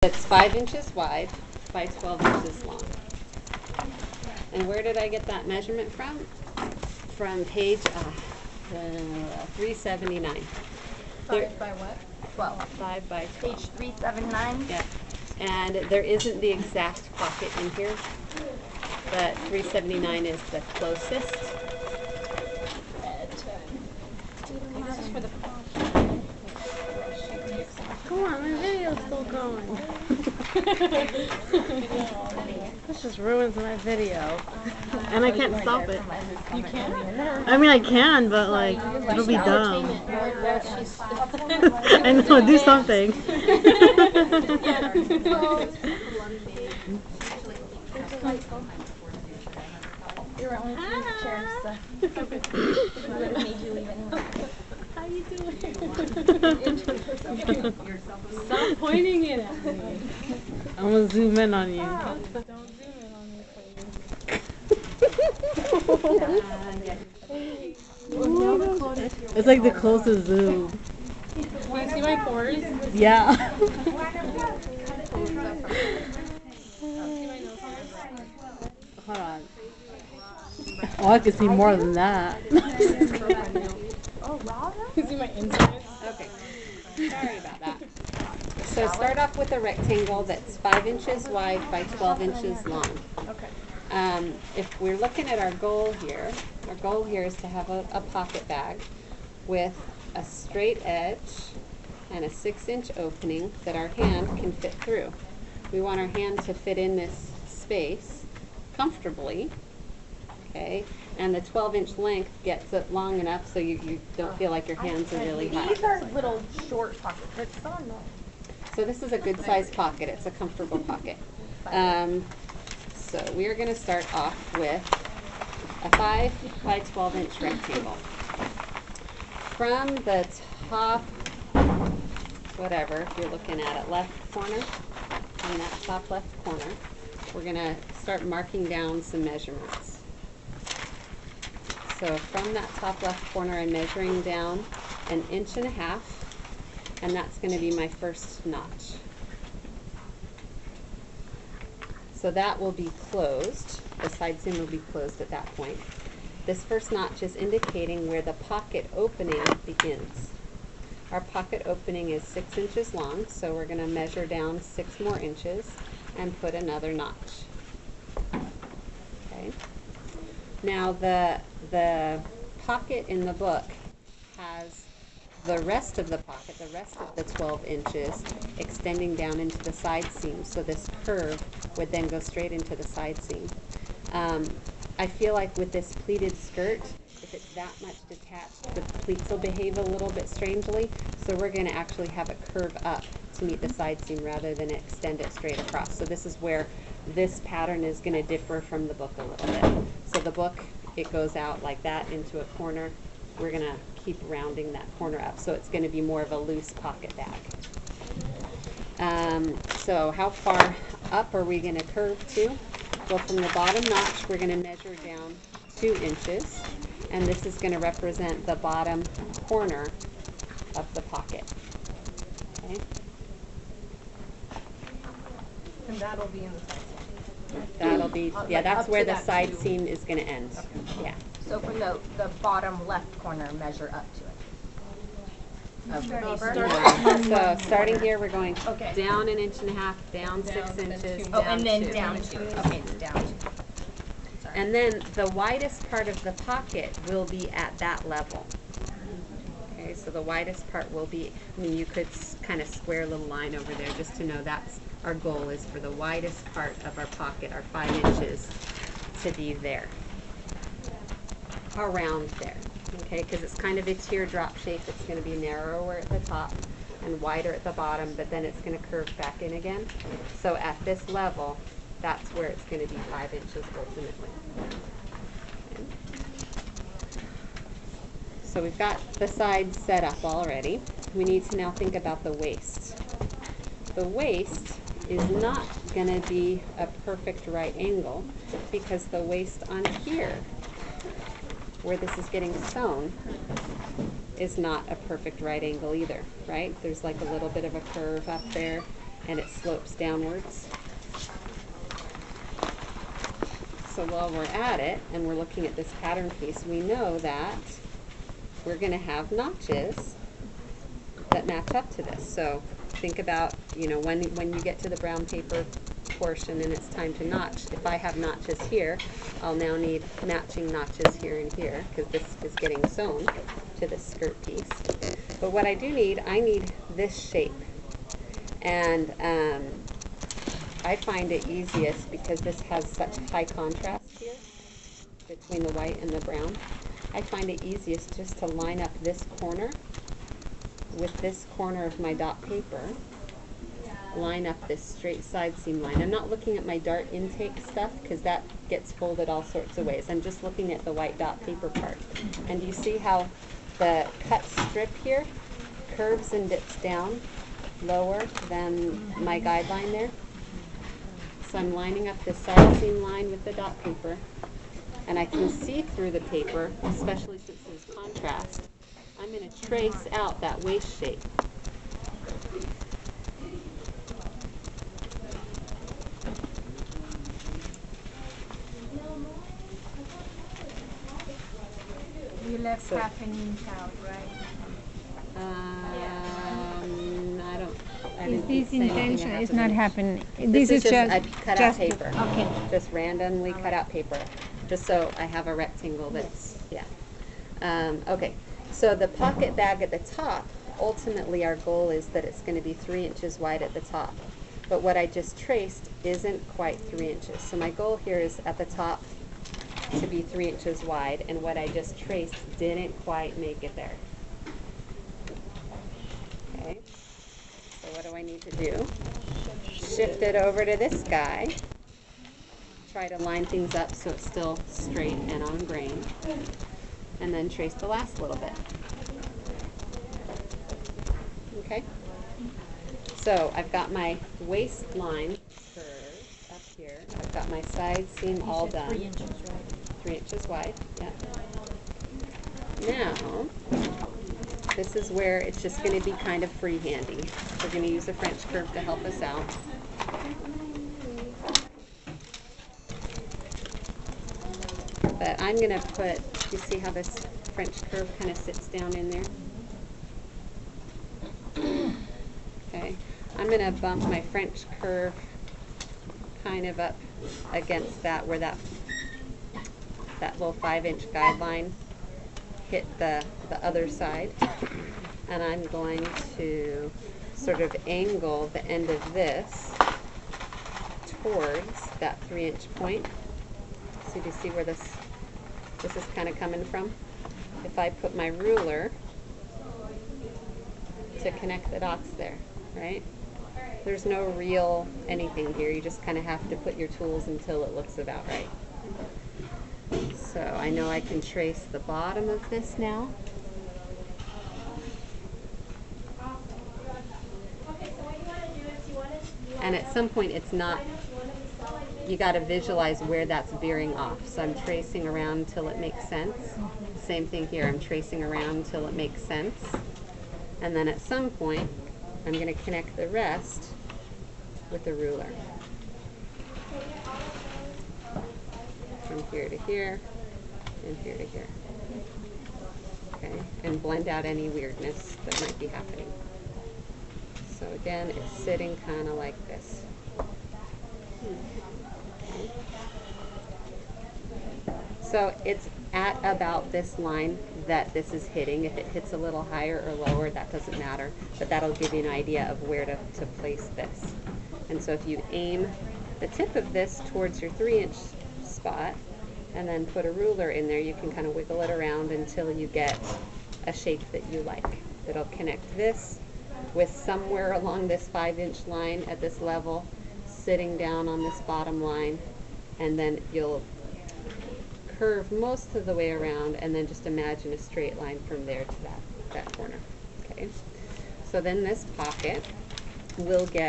It's 5 inches wide by 12 inches long. And where did I get that measurement from? From page 379. 5 by what? 12. 5 by 12. Page 379? Yeah. And there isn't the exact pocket in here, but 379 is the closest. This is for the Come on, my video's still going. This just ruins my video. And I can't stop it. You can? I mean, I can, but like, it'll be dumb. I know, do something. You're only 3 chairs, so would have made you leave anyway. How you doing? Stop pointing it at me. I'm gonna zoom in on you. Don't zoom in on me, please. It's like the closest zoom. Want to see my pores? Yeah. Hold on. Oh, I can see more than that. Oh, wow. You see my insides? Okay. Sorry about that. So start off with a rectangle that's 5 inches wide by 12 inches long. Okay. If we're looking at our goal here is to have a pocket bag with a straight edge and a 6-inch opening that our hand can fit through. We want our hand to fit in this space comfortably, okay? And the 12-inch length gets it long enough so you don't feel like your hands are really high. These are little short pockets. It's so annoying. So this is a good sized pocket. It's a comfortable pocket. So we are going to start off with a 5 by 12 inch rectangle. From the top, whatever, if you're looking at it, left corner, on that top left corner, we're going to start marking down some measurements. So from that top left corner, I'm measuring down 1.5 inches, and that's going to be my first notch. So that will be closed. The side seam will be closed at that point. This first notch is indicating where the pocket opening begins. Our pocket opening is 6 inches long, so we're going to measure down 6 more inches and put another notch. Okay. Now the pocket in the book has the rest of the pocket, the rest of the 12 inches extending down into the side seam, so this curve would then go straight into the side seam. I feel like with this pleated skirt, if it's that much detached, the pleats will behave a little bit strangely, so we're going to actually have it curve up to meet the side seam rather than extend it straight across. So this is where this pattern is going to differ from the book a little bit. So the book, it goes out like that into a corner. We're going to keep rounding that corner up, so it's going to be more of a loose pocket bag. So how far up are we going to curve to? Well, from the bottom notch, we're going to measure down 2 inches, and this is going to represent the bottom corner of the pocket. Okay. And that'll be in the side seam. That'll be, yeah, like that's up where to the that side tube. seam is going to end. Okay. Yeah. So from the bottom left corner, measure up to it. So starting here, we're going Okay. down 1.5 inches, down 6 inches, Oh, down and then 2. down 2. Okay, down 2. Sorry. And then the widest part of the pocket will be at that level. Okay, so the widest part will be, I mean, you could kind of square a little line over there just to know that's our goal, is for the widest part of our pocket, our 5 inches, to be there. Around there. Okay, because it's kind of a teardrop shape. It's going to be narrower at the top and wider at the bottom, but then it's going to curve back in again. So at this level, that's where it's going to be 5 inches ultimately. Okay. So we've got the sides set up already. We need to now think about the waist. The waist is not going to be a perfect right angle because the waist on here, where this is getting sewn, is not a perfect right angle either, right? There's like a little bit of a curve up there, and it slopes downwards. So while we're at it and we're looking at this pattern piece, we know that we're going to have notches that match up to this. So think about, you know, when you get to the brown paper portion and it's time to notch, if I have notches here, I'll now need matching notches here and here because this is getting sewn to this skirt piece. But what I do need, I need this shape. And I find it easiest because this has such high contrast here between the white and the brown. I find it easiest just to line up this corner with this corner of my dot paper, line up this straight side seam line. I'm not looking at my dart intake stuff because that gets folded all sorts of ways. I'm just looking at the white dot paper part. And you see how the cut strip here curves and dips down lower than my guideline there? So I'm lining up this side seam line with the dot paper, and I can see through the paper, especially since there's contrast. I'm going to trace out that waist shape. You left half an inch out, right? I Is didn't this say anything intentional? about It's the not inch. happening. This is just I cut out just paper. Okay. Just randomly cut out paper, just so I have a rectangle that's, yeah. Okay, so the pocket bag at the top, ultimately our goal is that it's going to be 3 inches wide at the top. But what I just traced isn't quite 3 inches. So my goal here is at the top to be 3 inches wide, and what I just traced didn't quite make it there. Okay, so what do I need to do? Shift it over to this guy. Try to line things up so it's still straight and on grain. And then trace the last little bit. Okay? So I've got my waistline curve up here. I've got my side seam all done. 3 inches, right? 3 inches wide, yeah. Now, this is where it's just going to be kind of freehandy. We're going to use a French curve to help us out. But I'm going to put, you see how this French curve kind of sits down in there? Okay, I'm going to bump my French curve kind of up against that, where that little 5-inch guideline hit the other side. And I'm going to sort of angle the end of this towards that 3-inch point. So do you see where this is kind of coming from? If I put my ruler to connect the dots there, right? There's no real anything here. You just kind of have to put your tools until it looks about right. So I know I can trace the bottom of this now. And at some point it's not, you got to visualize where that's veering off. So I'm tracing around until it makes sense. Same thing here, I'm tracing around until it makes sense. And then at some point, I'm going to connect the rest with a ruler. From here to here, and here to here. Okay, and blend out any weirdness that might be happening. So again, it's sitting kind of like this. Okay. So it's at about this line that this is hitting. If it hits a little higher or lower, that doesn't matter, but that'll give you an idea of where to place this. And so if you aim the tip of this towards your 3-inch spot and then put a ruler in there, you can kind of wiggle it around until you get a shape that you like. It'll connect this with somewhere along this 5-inch line at this level, sitting down on this bottom line, and then you'll curve most of the way around and then just imagine a straight line from there to that corner. Okay, so then this pocket will get